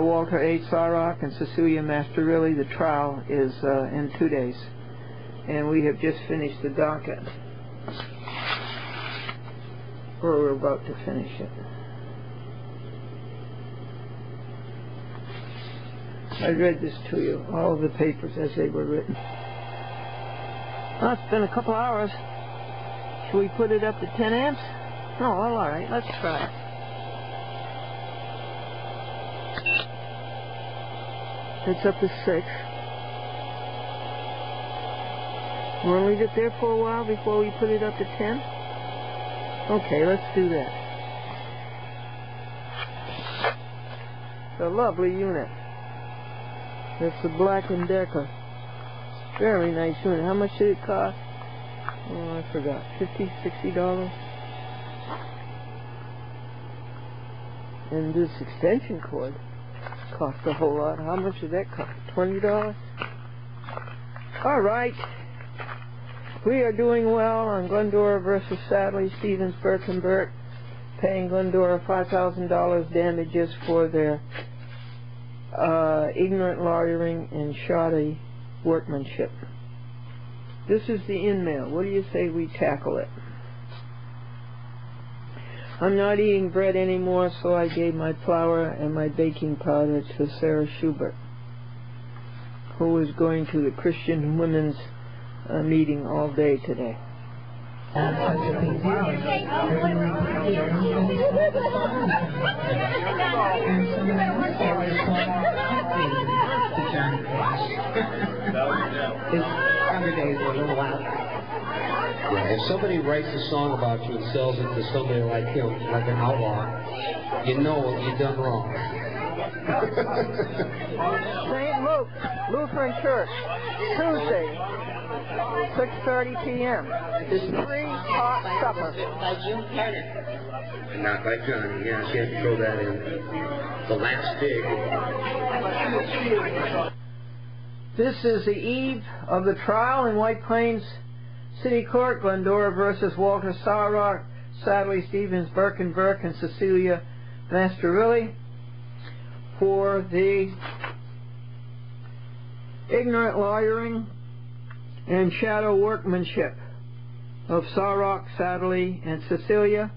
Walter H. Sarrock and Cecilia Masterilli. The trial is in 2 days, and we have just finished the docket, or we're about to finish it. I read this to you, all of the papers as they were written. Well, it's been a couple hours. Should we put it up to 10 amps? Oh, well, all right, let's try it. It's up to 6. We'll leave it there for a while before we put it up to 10? Okay, let's do that. It's a lovely unit. It's the Black & Decker. Very nice unit. How much did it cost? Oh, I forgot. $50, $60? And this extension cord cost a whole lot. How much did that cost? $20? All right. We are doing well on Glendora versus Sadley, Stevens, Burke & Burke, paying Glendora $5,000 damages for their ignorant lawyering and shoddy workmanship. This is the in-mail. What do you say we tackle it? I'm not eating bread anymore, so I gave my flour and my baking powder to Sarah Schubert, who is going to the Christian Women's meeting all day today. Yeah, if somebody writes a song about you and sells it to somebody like him, like an outlaw, you know you've done wrong. St. Luke Lutheran Church, Tuesday, 6:30 p.m. It's free hot supper. By June Carter. And not by Johnny. Yeah, she had to throw that in. The last dig. This is the eve of the trial in White Plains City Court, Glendora versus Walter Sarrock, Sadley, Stevens, Burke & Burke, and Cecilia Masterilli for the ignorant lawyering and shadow workmanship of Sarrock, Sadley, and Cecilia.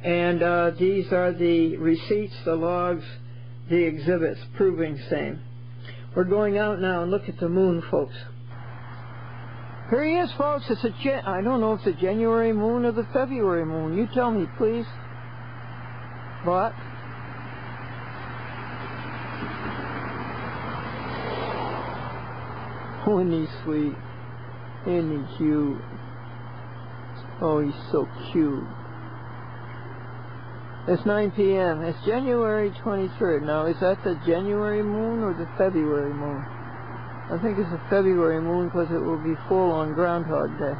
And these are the receipts, the logs, the exhibits proving same. We're going out now and look at the moon, folks. Here he is, folks. It's I don't know if it's the January moon or the February moon. You tell me, please. But oh, isn't he sweet? Isn't he cute? Oh, he's so cute. It's 9 p.m. It's January 23rd. Now, is that the January moon or the February moon? I think it's the February moon because it will be full on Groundhog Day.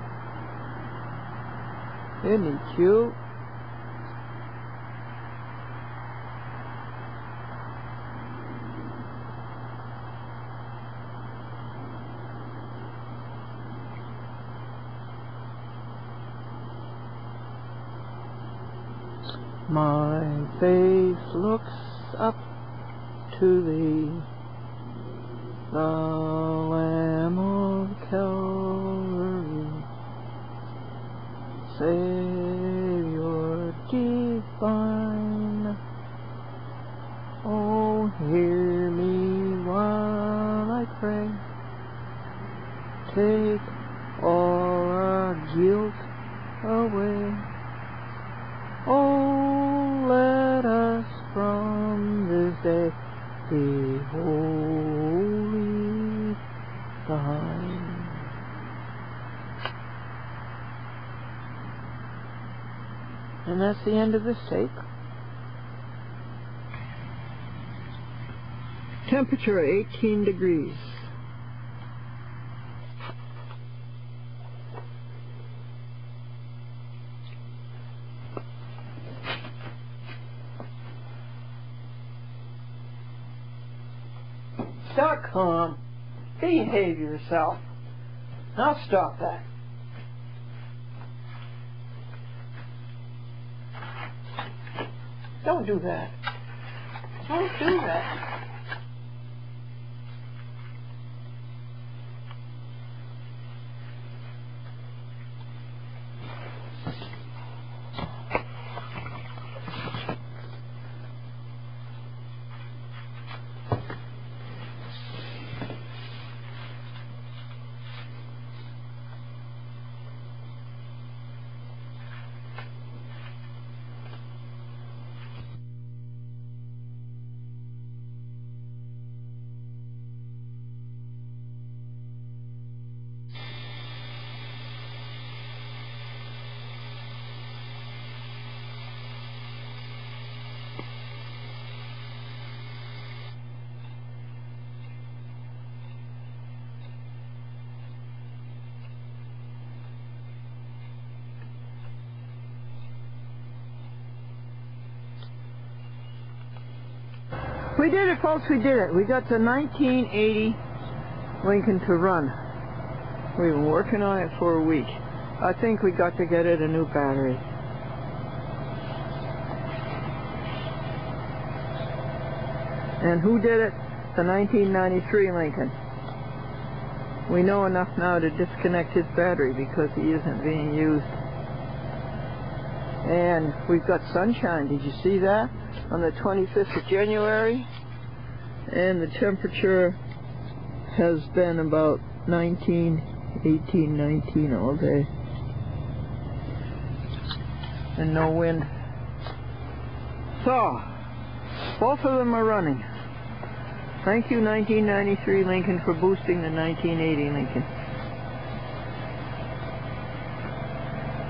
Isn't he cute? My face looks up to thee, the Lamb of Calvary, Savior divine. Oh, hear me while I pray. Take all our guilt away. Oh, let us from this day be wholly thine. And that's the end of this tape. Temperature 18 degrees. .com. Behave yourself. Now stop that. Don't do that. Don't do that. We did it, folks, we did it. We got the 1980 Lincoln to run. We've been working on it for a week. I think we got to get it a new battery. And who did it? The 1993 Lincoln. We know enough now to disconnect his battery because he isn't being used. And we've got sunshine. Did you see that? On the 25th of January, and the temperature has been about 18, 19 all day, and no wind. So, both of them are running. Thank you, 1993 Lincoln, for boosting the 1980 Lincoln.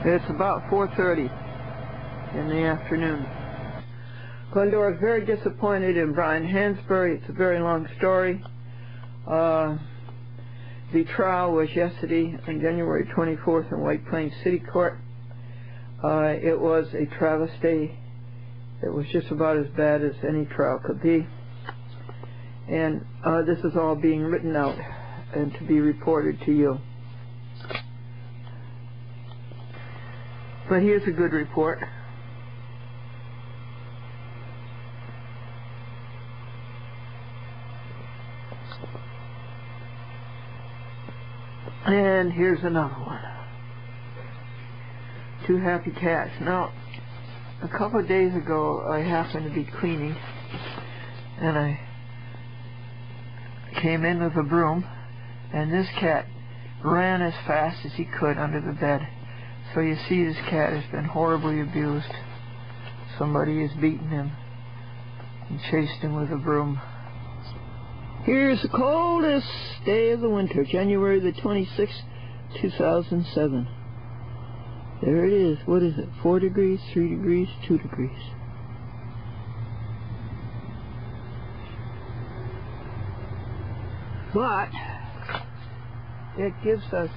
It's about 4:30 in the afternoon. Glendora is very disappointed in Brian Hansberry. It's a very long story. The trial was yesterday on January 24th in White Plains City Court. It was a travesty. It was just about as bad as any trial could be. And this is all being written out and to be reported to you. But here's a good report. And here's another one. Two happy cats. Now, a couple of days ago, I happened to be cleaning, and I came in with a broom, and this cat ran as fast as he could under the bed. So you see, this cat has been horribly abused. Somebody has beaten him and chased him with a broom. Here's the coldest day of the winter, January the 26th, 2007. There it is. What is it? 4 degrees, 3 degrees, 2 degrees. But it gives us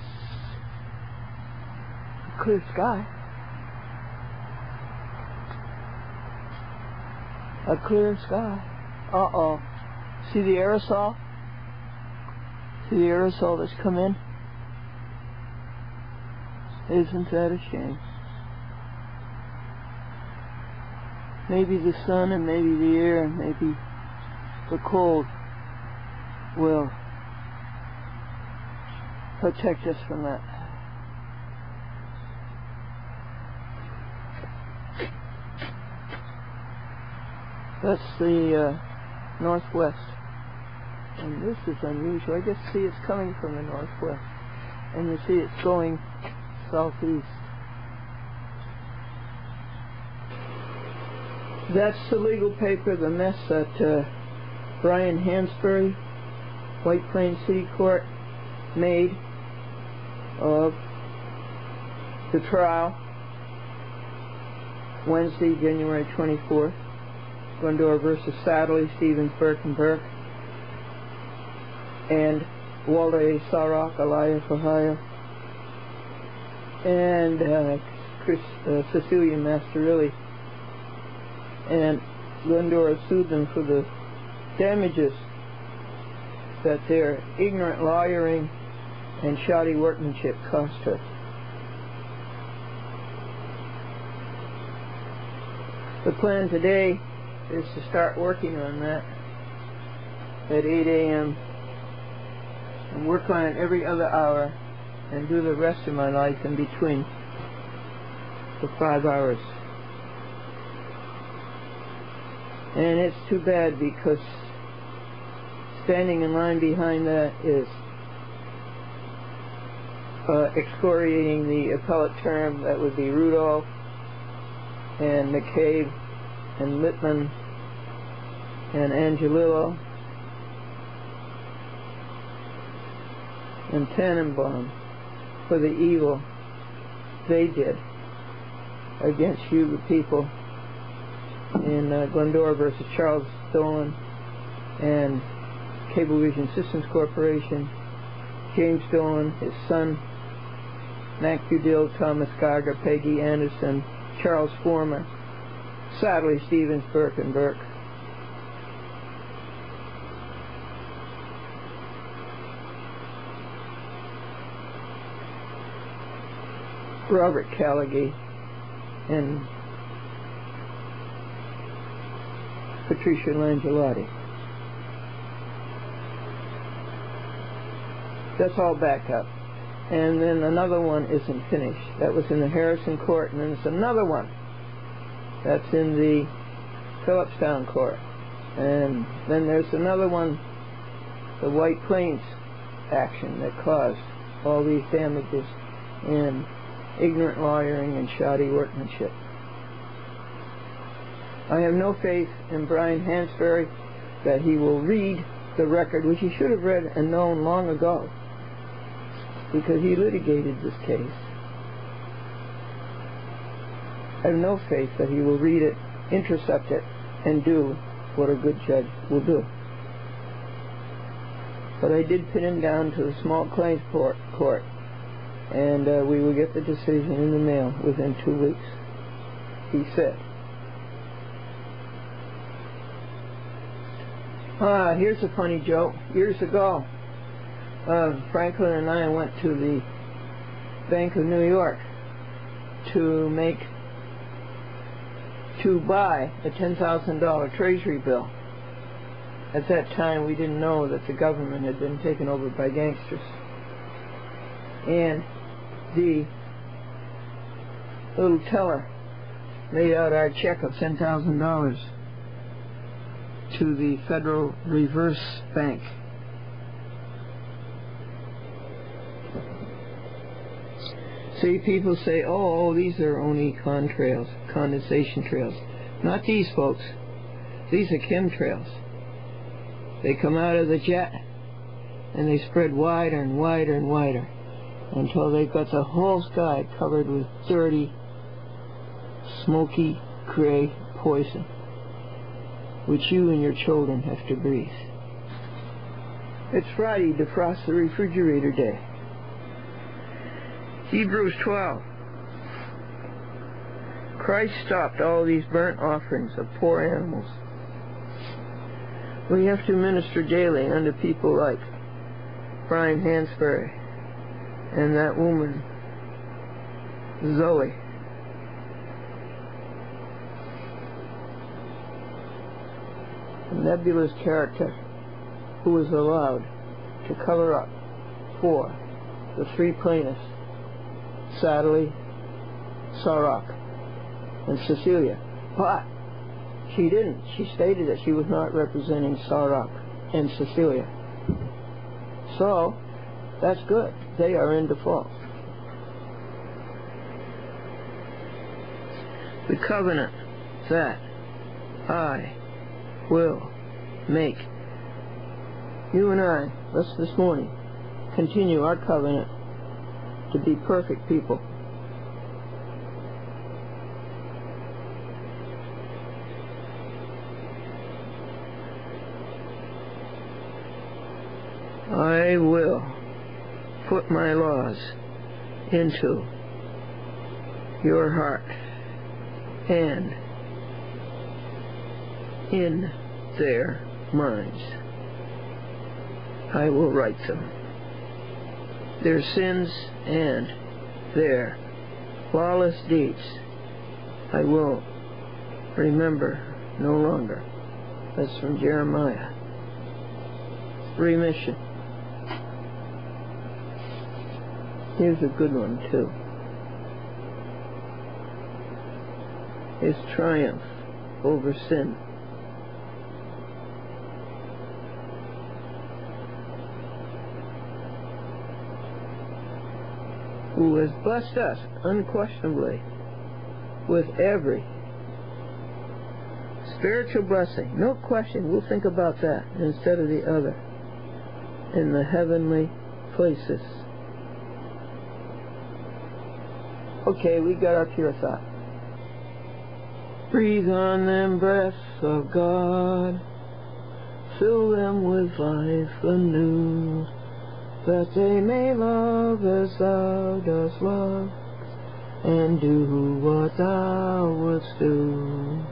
a clear sky. A clear sky. Uh-oh. See the aerosol? See the aerosol that's come in? Isn't that a shame? Maybe the sun and maybe the air and maybe the cold will protect us from that. That's the northwest. And this is unusual. I just see it's coming from the northwest. And you see it's going southeast. That's the legal paper, the mess that Brian Hansberry, White Plains City Court, made of the trial Wednesday, January 24th. Glendora versus Sadley, Stevens, Burke and Burke, and Walter A. Sarok, Elias, Ohio, and Cecilia Masterilli. And Glendora sued them for the damages that their ignorant lawyering and shoddy workmanship cost her. The plan today is to start working on that at 8 a.m. and work on it every other hour and do the rest of my life in between for 5 hours. And it's too bad because standing in line behind that is excoriating the appellate term. That would be Rudolph and McCabe and Littman and Angelillo and Tannenbaum for the evil they did against you, the people, in Glendora versus Charles Dolan and Cablevision Systems Corporation, James Dolan, his son, Mac Udall, Thomas Geiger, Peggy Anderson, Charles Former, Sadly, Stevens, Burke, and Burke. Robert Callaghan and Patricia Langelotti. That's all back up. And then another one isn't finished. That was in the Harrison Court, and then there's another one that's in the Phillipstown Court. And then there's another one, the White Plains action that caused all these damages and ignorant lawyering and shoddy workmanship. I have no faith in Brian Hansberry that he will read the record, which he should have read and known long ago, because he litigated this case. I have no faith that he will read it, intercept it, and do what a good judge will do. But I did pin him down to the small claims court, and we will get the decision in the mail within 2 weeks, he said. Here's a funny joke. Years ago, Franklin and I went to the Bank of New York to buy a $10,000 Treasury bill. At that time, we didn't know that the government had been taken over by gangsters. And the little teller made out our check of $10,000 to the Federal Reserve Bank. See, people say, oh, these are only condensation trails. Not these, folks. These are chemtrails. They come out of the jet, and they spread wider and wider and wider until they've got the whole sky covered with dirty, smoky, gray poison, which you and your children have to breathe. It's Friday, defrost the refrigerator day. Hebrews 12. Christ stopped all these burnt offerings of poor animals. We have to minister daily unto people like Brian Hansberry and that woman, Zoe. A nebulous character who was allowed to cover up for the three plaintiffs, Sadly, Sarok, and Cecilia. But she didn't. She stated that she was not representing Sarok and Cecilia. So, that's good. They are in default. The covenant that I will make. You and I, let's this morning continue our covenant to be perfect people. I will put my laws into your heart and in their minds. I will write them. Their sins and their lawless deeds I will remember no longer. That's from Jeremiah. Remission. Here's a good one, too. His triumph over sin. Who has blessed us, unquestionably, with every spiritual blessing. No question, we'll think about that instead of the other. In the heavenly places. Okay, we got our pure thought. Breathe on them breaths of God, fill them with life anew, that they may love as thou dost love, and do what thou wouldst do.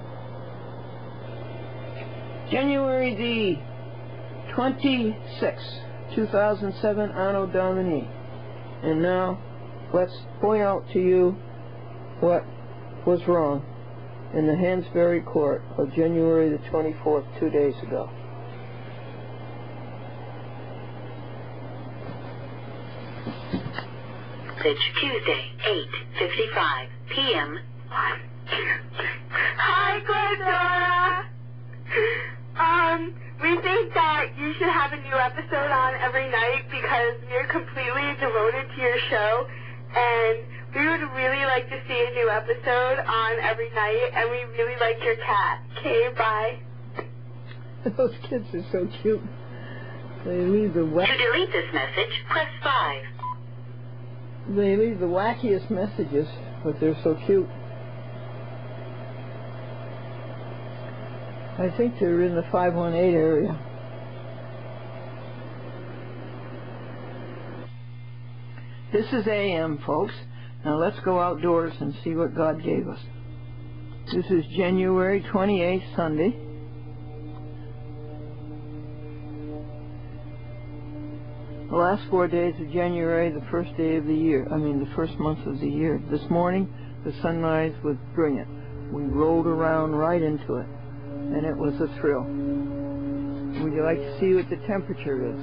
January the 26th, 2007, Anno Domini. And now, let's point out to you what was wrong in the Hansberry Court of January the 24th, 2 days ago. It's Tuesday, 8:55 p.m. 1, 2, 3. Hi, Glendora! We think that you should have a new episode on every night because we're completely devoted to your show, and we would really like to see a new episode on every night, and we really like your cat. Okay, bye. Those kids are so cute. They leave the To delete this message, press 5. They leave the wackiest messages, but they're so cute. I think they're in the 518 area. This is AM, folks. Now let's go outdoors and see what God gave us. This is January 28th, Sunday. The last 4 days of January, the first day of the year, the first month of the year. This morning, the sunrise was brilliant. We rolled around right into it, and it was a thrill. Would you like to see what the temperature is?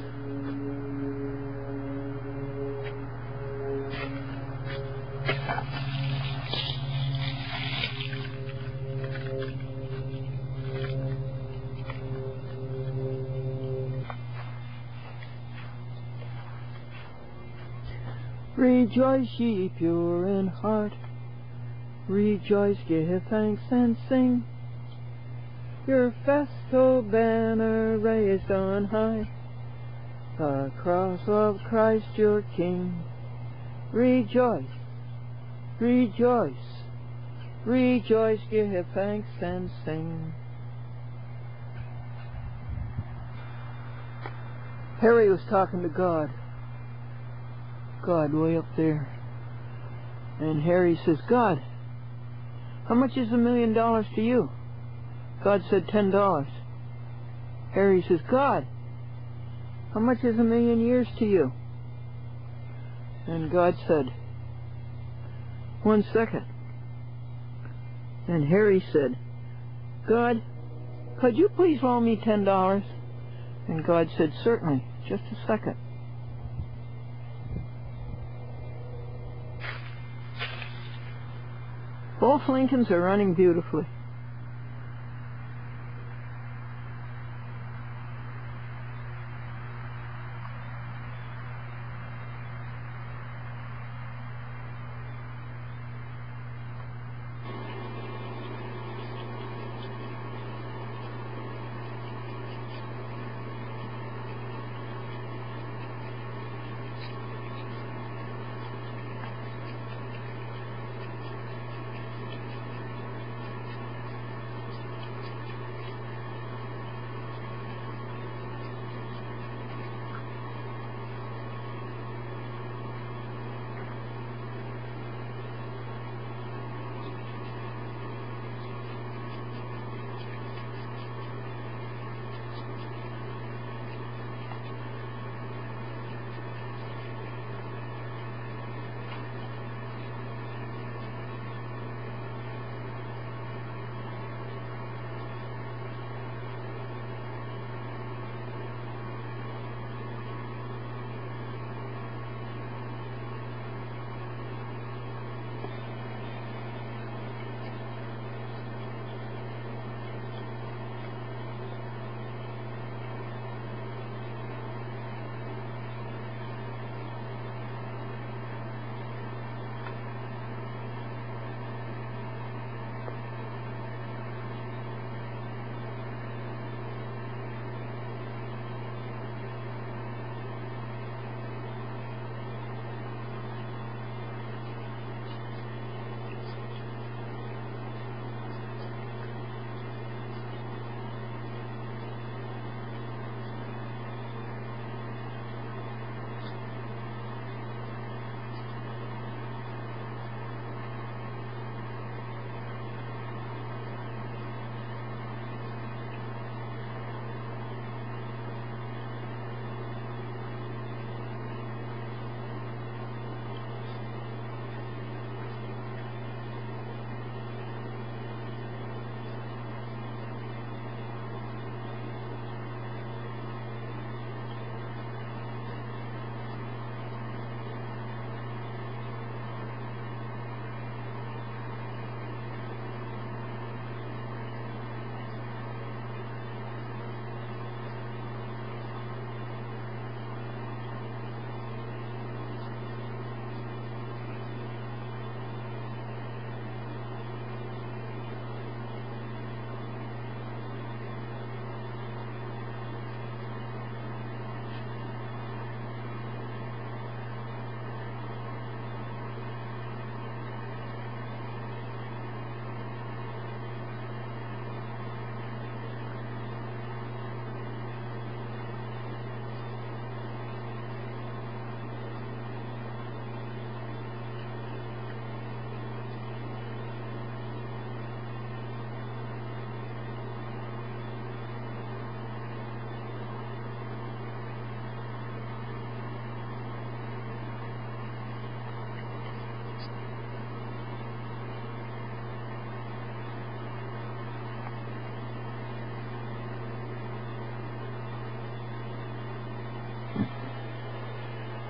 Rejoice, ye pure in heart. Rejoice, give thanks and sing. Your festal banner raised on high, the cross of Christ your King. Rejoice, rejoice, rejoice, give thanks and sing. Harry was talking to God. God way up there. And Harry says, God, how much is $1 million to you? God said $10. Harry says, God, how much is 1,000,000 years to you? And God said, 1 second. And Harry said, God, could you please loan me $10? And God said, certainly, just a second. Both Lincolns are running beautifully.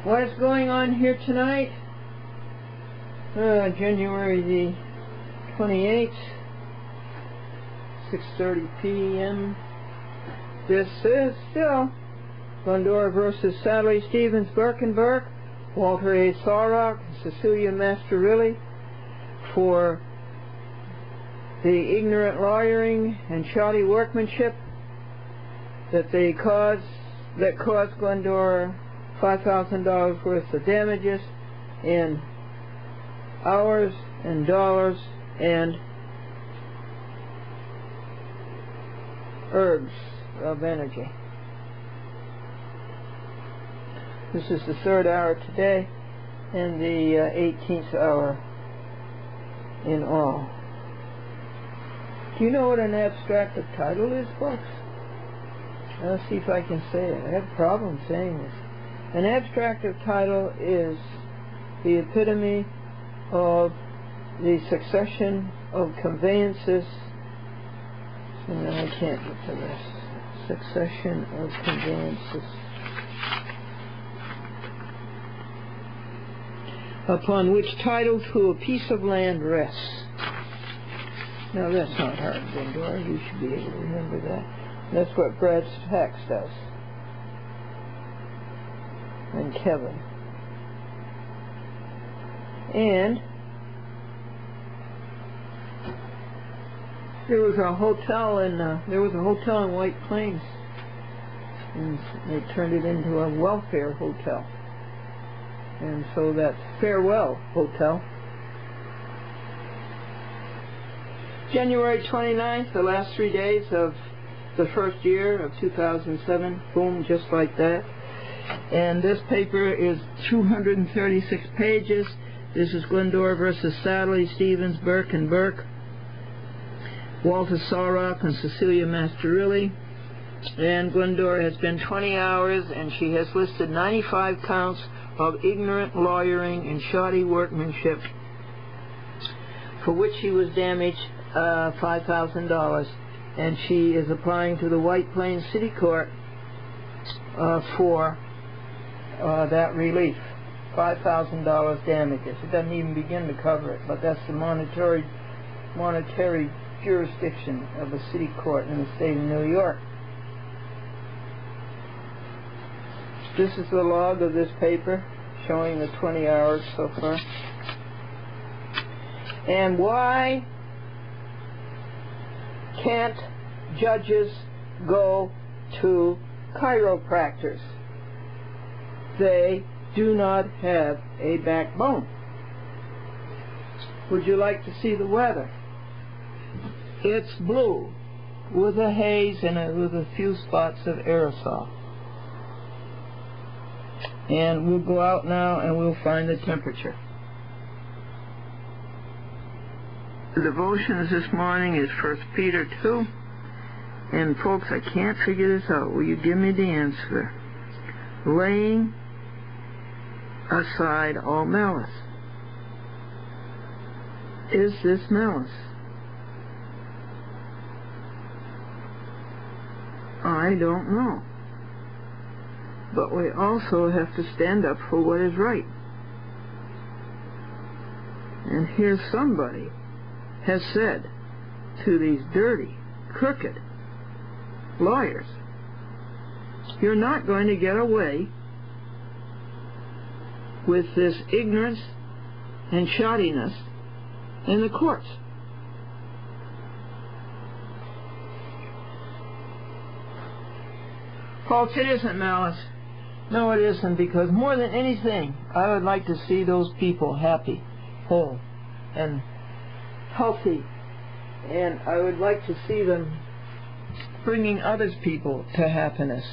What is going on here tonight? January the 28th, 6:30 p.m. This is still Glendora versus Sadly Stevens, Burke and Burke, Walter A. Sarrock, Cecilia Masterilli, for the ignorant lawyering and shoddy workmanship that caused Glendora $5,000 worth of damages in hours and dollars and herbs of energy. This is the 3rd hour today and the 18th hour in all. Do you know what an abstract of title is, folks? Let's see if I can say it. I have a problem saying this. An abstract of title is the epitome of the succession of conveyances. So now I can't get to this. Succession of conveyances upon which title to a piece of land rests. Now that's not hard, Glendora. You should be able to remember that. That's what Brad Sachs does. And Kevin. And there was a hotel in White Plains, and they turned it into a welfare hotel. And so that's Farewell Hotel. January 29th, the last 3 days of the first year of 2007. Boom, just like that. And this paper is 236 pages. This is Glendora versus Sadly, Stevens, Burke and Burke, Walter Sarrock and Cecilia Masterilli. And Glendora has been 20 hours, and she has listed 95 counts of ignorant lawyering and shoddy workmanship, for which she was damaged $5,000, and she is applying to the White Plains City Court for that relief, $5,000 damages. It doesn't even begin to cover it, but that's the monetary jurisdiction of the city court in the state of New York. This is the log of this paper showing the 20 hours so far. And why can't judges go to chiropractors? They do not have a backbone. Would you like to see the weather? It's blue with a haze and with a few spots of aerosol. And we'll go out now and we'll find the temperature. The devotions this morning is 1 Peter 2. And folks, I can't figure this out. Will you give me the answer? Laying aside all malice. Is this malice? I don't know. But we also have to stand up for what is right. And here somebody has said to these dirty, crooked lawyers, you're not going to get away with this ignorance and shoddiness in the courts. Folks, it isn't malice. No, it isn't, because more than anything, I would like to see those people happy, whole, and healthy. And I would like to see them bringing other people to happiness.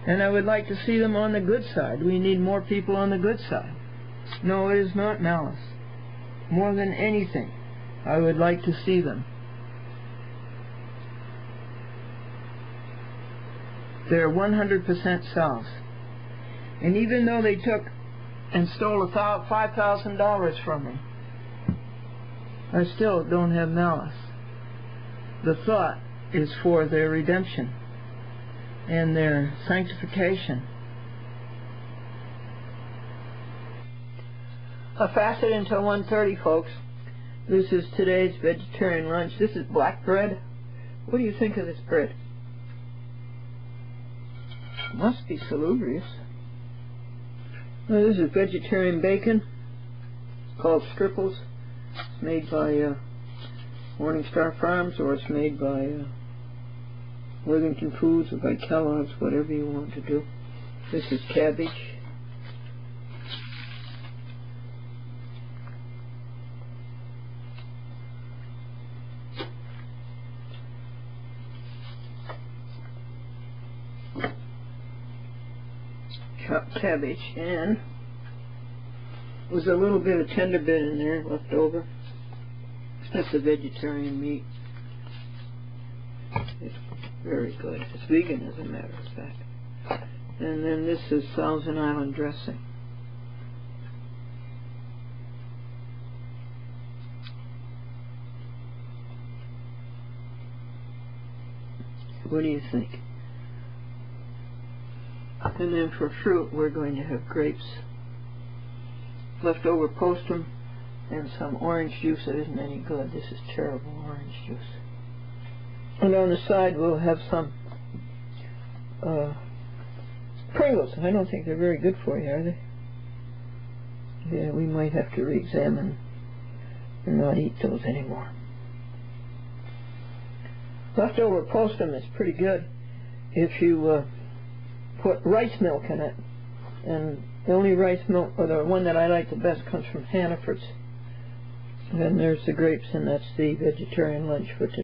And I would like to see them on the good side. We need more people on the good side. No, it is not malice. More than anything, I would like to see them. They're 100% self. And even though they took and stole $5,000 from me, I still don't have malice. The thought is for their redemption and their sanctification fasted until 1:30, folks. This is today's vegetarian lunch. This is black bread. What do you think of this bread? Must be salubrious. Well, this is vegetarian bacon called Stripples. It's made by Morningstar Farms, or it's made by Worthington Foods or by Kellogg's, whatever you want to do. This is cabbage. Chopped cabbage, and there's a little bit of tender bit in there left over. That's the vegetarian meat. It's very good. It's vegan, as a matter of fact. And then this is Thousand Island dressing. What do you think? And then for fruit, we're going to have grapes, leftover postrum, and some orange juice that isn't any good. This is terrible orange juice. And on the side, we'll have some Pringles. I don't think they're very good for you, are they? Yeah, we might have to re-examine and not eat those anymore. Leftover postrum is pretty good if you put rice milk in it. And the only rice milk, or the one that I like the best, comes from Hannaford's. And then there's the grapes, and that's the vegetarian lunch for today.